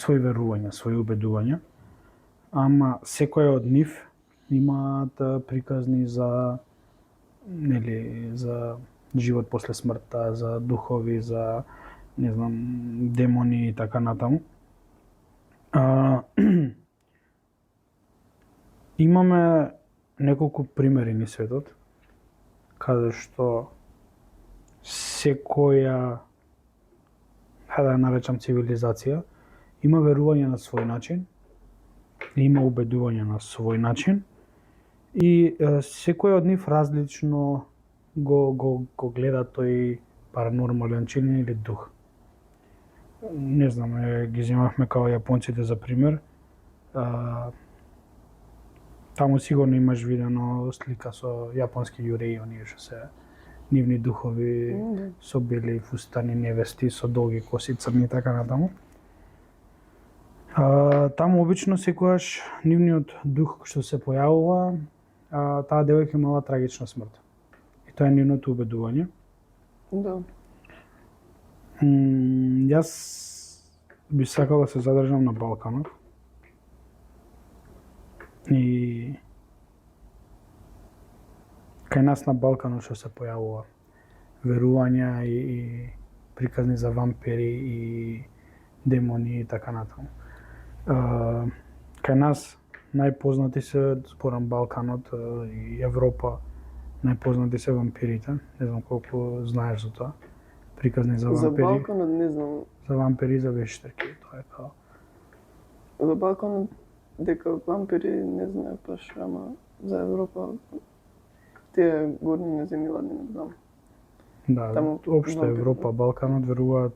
верувања, свои убедувања, ама секоја од нив имаат приказни за живот после смртта, за духови, за не знам, демони и така натаму. Имаме неколку примери низ светот каде што секоја, да ја наречам цивилизација, има верување на свој начин, има убедување на свој начин и секој од нив различно го гледа тој паранормален чин или дух. Не знам, ги земавме као јапонците за пример. Таму сигурно имаш видено слика со јапонски јуреи, оние што се нивни духови со бели фустани, невести со долги коси, црни и така натаму. Таму обично секогаш нивниот дух што се појавува, таа девојка имала трагична смрт. И тоа е нивното убедување. Да. Јас би сакал да се задржам на Балканот. И кај нас на Балканот што се појавува верувања и приказни за вампири и демони и така натаму. Кај нас најпознати се спорам Балканот и Европа, најпознати се вампирите. Не знам колку знаеш за тоа. Приказни за За вампири. Балканот не знам. За вампири и за вештарки, тоа е као. За Балканот дека вампири не знам баш, ама за Европа тие горни земјоладни не знам. Да, Таму општо вампири. Европа, Балканот веруваат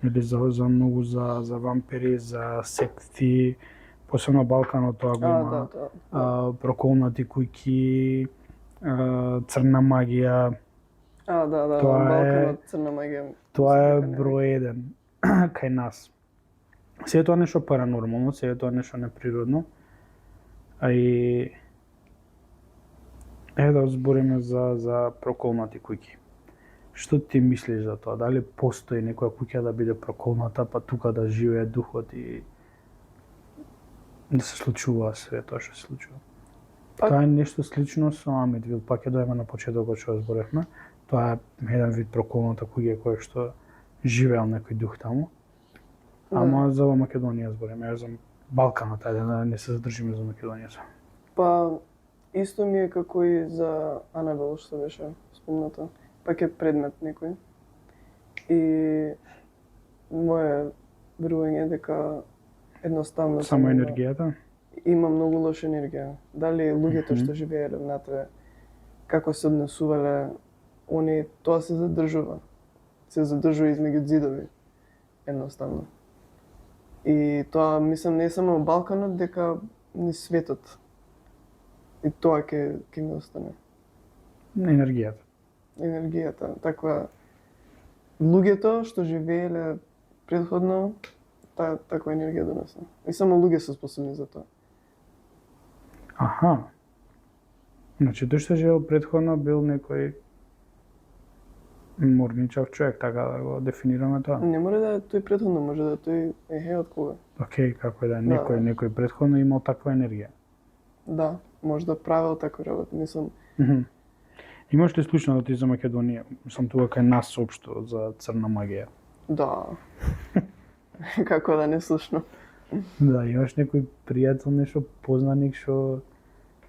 или за многу за вампири, за секти, посебно Балканот тоа го Да, има. да. Проколнати куќи, црна магија, Да, Тоа е- Балканот, црна магија. тоа е Дека не. број 1 кај нас. Се е тоа нешто паранормално, се е тоа нешто неприродно. А и да збориме за проколнати куќи. Што ти мислиш за тоа? Дали постои некоја куќа да биде проколната, па тука да живее духот и да се случува све тоа што се случува? Па- Тоа е нешто слично со Амитвил, пак ќе дојдеме на почетокот што зборевме. Тоа е еден вид проколната куќа кој што живеел некој дух таму. Ама за Македонија збориме, за Балканот, ајде да не се задржиме за Македонија. Па исто ми е како и за Анабел што беше спомната. Пак е предмет некој. И моје верување е дека едноставно Само енергијата? има многу лоша енергија. Дали луѓето што живееле внатре, како се однесувале, они тоа се задржува. Се задржува измеѓу ѕидови. Едноставно. И тоа мислам не само Балканот, дека ни светот. И тоа ќе ми остане. Енергијата. Енергијата, таква луѓето што живееле претходно, таква енергија донесла. И само луѓе се способни за тоа. Аха. Значи, тој што живеел предходно бил некој морничав човек, така да го дефинираме тоа. Не мора да е тој претходно, може да е тој од кога. Океј, како и да е, Да. некој предходно имал таква енергија. Да, може да правел таква работа, мислам. Имаш ли слушнато за Македонија? Мислам тука кај нас општо за црна магија. Да. Како да не слушнам. Да, имаш некој пријател, нешто познаник што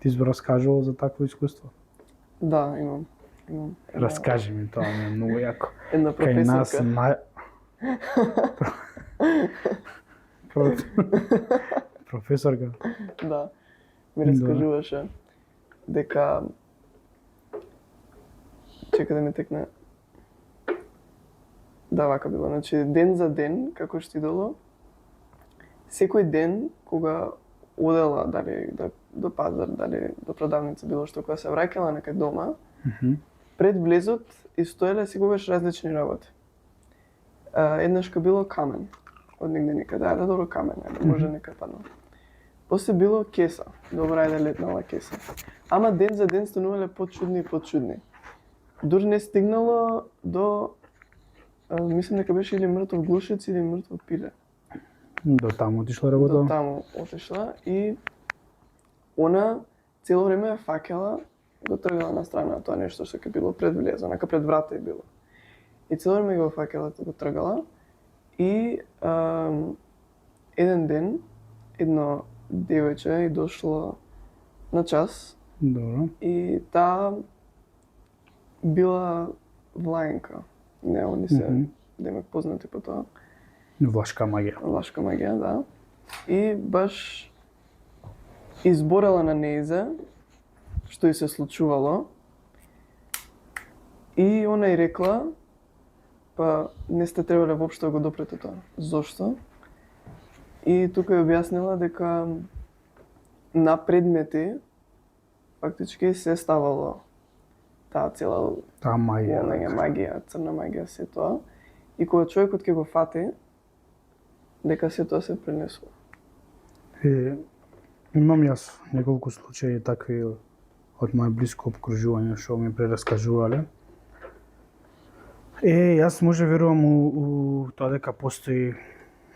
ти раскажувал за такво искуство? Да, имам. Раскажи ми тоа, ми е многу јако. Една Кај нас професорка. Професорка. Да. Ми раскажуваше дека чека да ме текне. Да, вака било. Значи, ден за ден, како што идоло, секој ден, кога одела, дали до пазар, дали до продавница, било што, кога се враќала некај дома, пред влезот и стоеле секогаш различни работи. Еднаш ка било камен, од негде некаде, ајде добро камен, ајде, може некај паднал. После било кеса, добро ајде летнала кеса. Ама ден за ден станувале почудни и почудни. Дури не стигнало до, мислам дека беше или мртов глушец или мртво пиле. До таму отишла До работа? таму отишла и она цело време ја фаќала, го тргала на страна тоа нешто што ќе било пред влезо, онака пред врата е било. И цело време го фаќала, го тргала и еден ден едно девојче и дошло на час Добро. и таа била влаенка. Не, они се демек познати по тоа. Влашка магија. Влашка магија, да. И баш изборела на нејзе што и се случувало. И она и рекла, па не сте требале воопшто да го допрете тоа. Зошто? И тука ја објаснила дека на предмети фактички се ставало таа цела Таа магија. магија, црна магија, се тоа. И кога човекот ќе го фати, дека се тоа се пренесува. Имам јас неколку случаи такви од моје блиско обкружување што ми прераскажувале. Јас може верувам у тоа дека постои,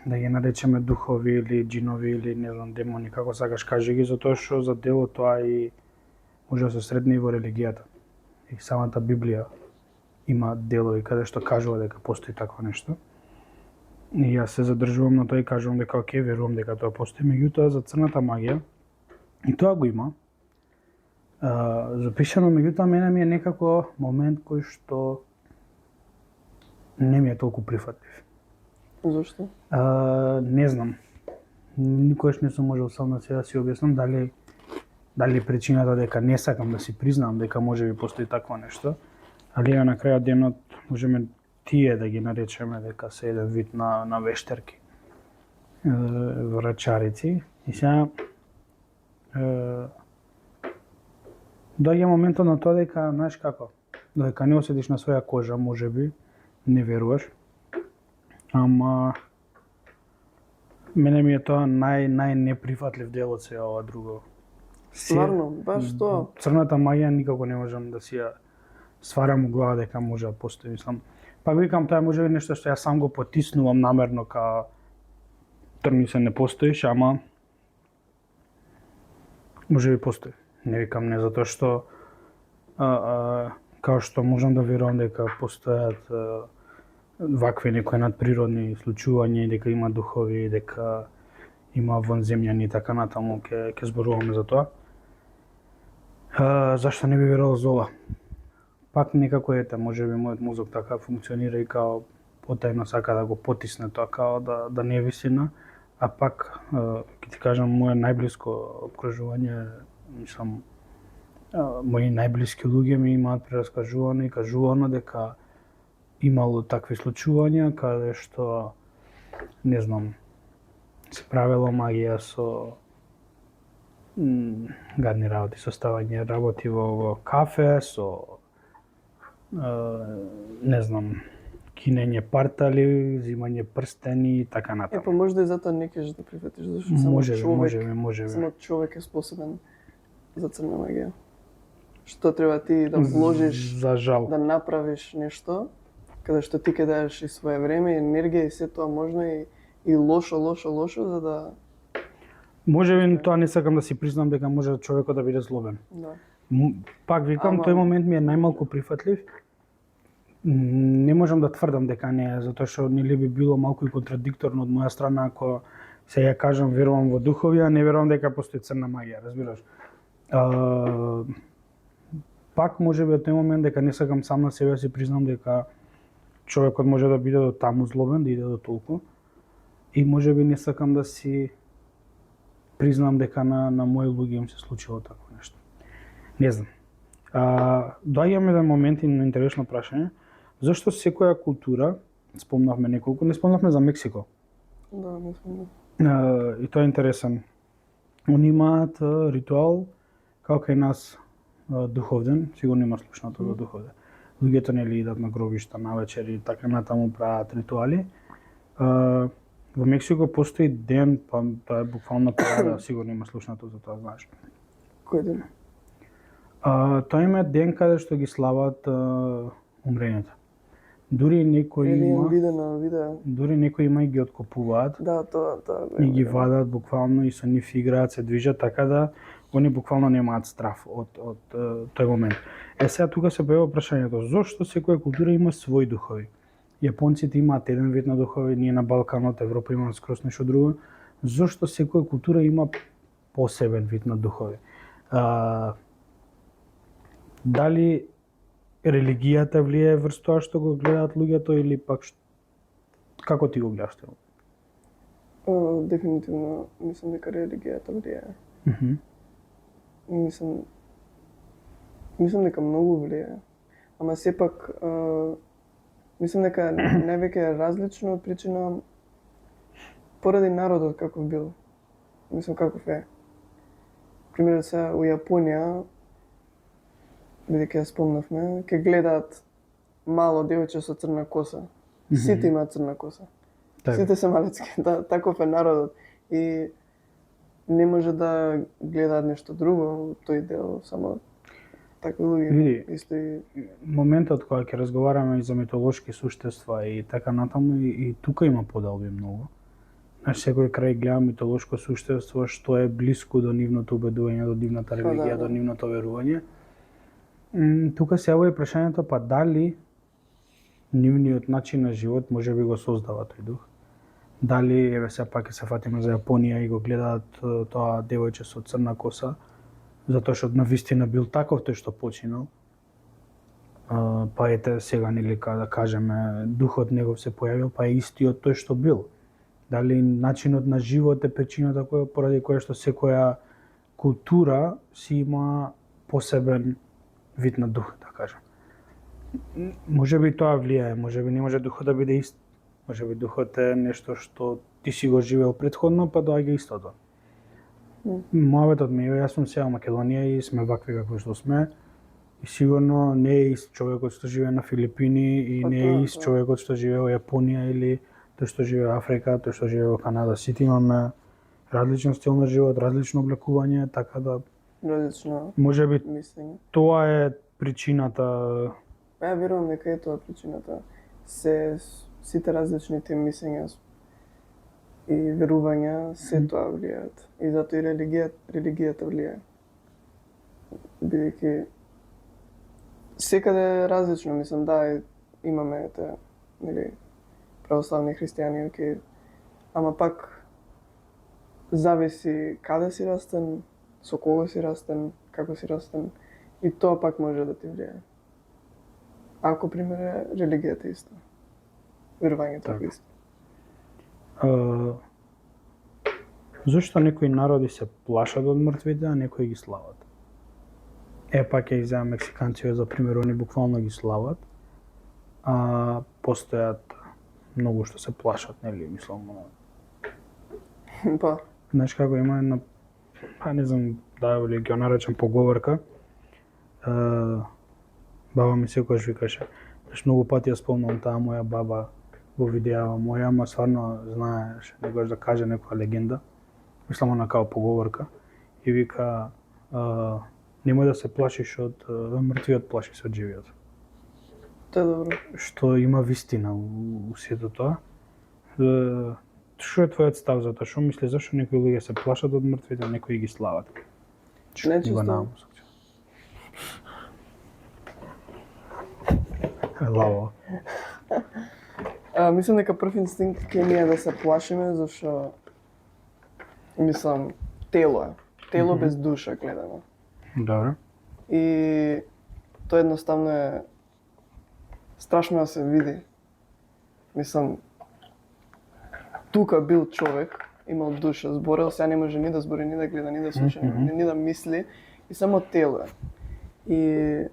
да ги наречеме духови или џинови или не знам демони, како сакаш кажи ги, затоа што за дело тоа и може да се сретне и во религијата. И самата Библија има делови каде што кажува дека постои такво нешто. И јас се задржувам на тоа и кажувам дека окей, верувам дека тоа постои, меѓутоа за црната магија и тоа го има. Запишано, меѓутоа мене ми е некако момент кој што не ми е толку прифатлив. Зошто? Не знам. Никогаш не сум можел сам на себе да си објаснам дали причината дека не сакам да си признам дека може би постои такво нешто, али на крајот денот можеме тие да ги наречеме дека се еден вид на вештерки, врачарици. И сега доаѓа моментот на тоа дека, знаеш како, додека не осетиш на своја кожа, можеби, не веруваш. Ама мене ми е тоа најнеприфатлив дел од сеја ова друго. Стварно, баш тоа. Црната магија никако не можам да си ја сварам у глава дека може да постои, мислам. Пак викам, тоа е можеби нешто што јас сам го потиснувам намерно ка трни се не постоиш, ама можеби постои. Не викам не затоа што као што можам да верувам дека постојат вакви некои надприродни случувања и дека има духови, дека има вонземјани и така натаму, ќе зборуваме за тоа. Зашто не би верувал за ова? Пак некако ете, можеби мојот мозок така функционира и као потајно сака да го потисне тоа као да не е вистина, а пак ќе ти кажам моје најблиско опкружување, мислам, мои најблиски луѓе ми имаат прераскажувано и кажувано дека имало такви случувања каде што не знам се правело магија со гадни работи, со ставање работи во кафе, со не знам, кинење партали, зимање прстени и така натаму. Па можда и затоа не кеш да прифатиш, зашто само Можеби. Само човек е способен за црна магија. Што треба ти да вложиш, за жал. да направиш нешто, каде што ти ќе даеш и свое време, енергија и се тоа можно и лошо, за да... Можеби тоа не сакам да си признам дека може човекот да биде злобен. Да. Пак викам, тој момент ми е најмалку прифатлив. Не можам да тврдам дека не е, затоа што нели би било малку и контрадикторно од моја страна ако се ја кажам верувам во духови, а не верувам дека постои црна магија, разбираш? Пак можеби од тој момент дека не сакам сам на себе да си признам дека човекот може да биде до таму злобен, да иде до толку. И можеби не сакам да си признам дека на мои луѓе им се случило такво нешто. Не знам. Доаѓаме до моменти на интересно прашање. Зошто секоја култура, спомнавме неколку, не спомнавме за Мексико. Да, не сум. И тоа е интересен. Они имаат ритуал како кај нас духовден, сигурно има слушнато за духовден. Луѓето нели идат на гробишта навечер и така натаму прават ритуали. Во Мексико постои ден, па тоа е буквално парада, сигурно има слушнато за тоа, знаеш. Кој ден? Тоа има ден каде што ги слават умрените. Дури некои видео. Дури некои има и ги откопуваат. Да, тоа. И ги вадат буквално и со нив играат, се движат, така да они буквално немаат страф од тој момент. Сега тука се појава прашањето, зошто секоја култура има своји духови? Јапонците имаат еден вид на духови, ние на Балканот, Европа имаме скроз нешто друго. Зошто секоја култура има посебен вид на духови? Дали религијата влијае врз тоа што го гледаат луѓето или пак како ти го гледаш тоа? Дефинитивно мислам дека религијата влијае. Мислам дека многу влијае. Ама сепак мислам дека највеќе е различно од причина поради народот каков бил. Мислам каков е. Пример се у Јапонија, бидејќи ја спомнавме, ќе гледаат мало девојче со црна коса. Сите имаат црна коса. Сите се малецки, да, таков е народот. И не може да гледаат нешто друго, тој дел, само такви луѓе. Види, Исто и моментот кога ќе разговараме и за митолошки суштества и така натаму, и тука има поделби многу. Знаеш, секој крај гледа митолошко суштество што е блиско до нивното убедување, до нивната религија, до нивното верување. Тука се јавува и прашањето, па дали нивниот начин на живот може би го создава тој дух? Дали, еве се пак ќе се фатиме за Јапонија и го гледаат тоа девојче со црна коса, затоа што навистина бил таков тој што починал. Па ете сега нели да кажеме духот негов се појавил, па е истиот тој што бил. Дали начинот на живот е причината поради која што секоја култура си има посебен вид на дух, да кажем. Може би тоа влијае, може би не може духот да биде ист. Може би духот е нешто што ти си го живеел претходно, па доаѓа истото. Мојот ми е, јас сум сега во Македонија и сме вакви како што сме. И сигурно не е ист човекот што живее на Филипини и не е ист човекот што живее во Јапонија или тој што живее во Африка, тој што живее во Канада. Сите имаме различен стил на живот, различно облекување, така да различно може би мислење. тоа е причината. Ја верувам дека е тоа причината. Сите различните мислења и верувања се тоа влијаат. И затоа и религијата влијае. Бидејќи секаде е различно, мислам, да, имаме нели православни христијани, окей, ама пак зависи каде си растен, со кого си растен, како си растен, и тоа пак може да ти влијае. Ако пример религијата е иста, верувањето е исто. Зошто некои народи се плашат од мртвите, а некои ги слават? Пак ќе изземам мексиканците за пример, они буквално ги слават, а постојат многу што се плашат, нели, мислам. Па. Знаеш како има една, па не знам да ли ќе наречам поговорка. Баба ми секогаш викаше, многу пати ја спомнам таа моја баба во видеа моја, ама стварно знаеш, некогаш да каже некоја легенда. Мислам она као поговорка и вика немој да се плашиш од мртвиот, плаши се од живиот. Тоа е добро. Што има вистина у сето тоа. Што е твојот став за тоа? Што мислиш зашто некои луѓе се плашат од мртвите, а некои ги слават? Нечисто. Лаво. Мислам дека прв инстинкт ќе ни е да се плашиме, зашто мислам тело е. Тело без душа гледано. Добро. И тоа едноставно е страшно да се види. Мислам, тука бил човек, имал душа, зборел, сега не може ни да збори, ни да гледа, ни да слуша, ни да мисли, и само тело е. И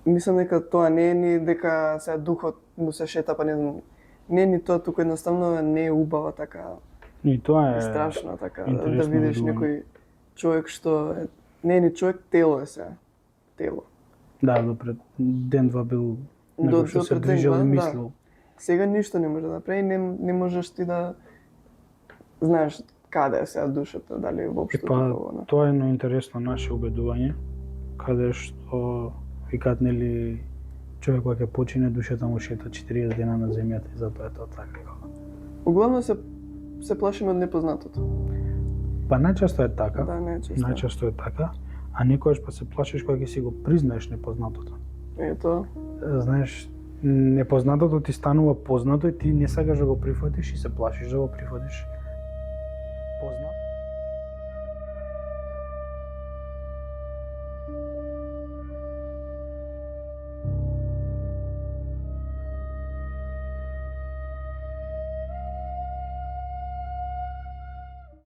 мислам дека тоа не е ни дека сега духот му се шета, па не знам, не е ни тоа, туку едноставно не е убава така. И тоа е страшно така да видиш некој човек што не е ни човек, тело е сега. Тело. Да, до пред ден-два бил некој што се движел и мислил. Да. Сега ништо не може да направи, не можеш ти да знаеш каде е сега душата, дали воопшто Па, тоа е едно интересно наше убедување, каде што викаат нели човек кога ќе почине душата му шета 40 дена на земјата и затоа е тоа така. Углавно се плашиме од непознатото. Па најчесто е така. Да, најчесто е така, а некогаш па се плашиш кога ќе си го признаеш непознатото. Ето. Знаеш, непознатото ти станува познато и ти не сакаш да го прифатиш и се плашиш да го прифатиш. Познат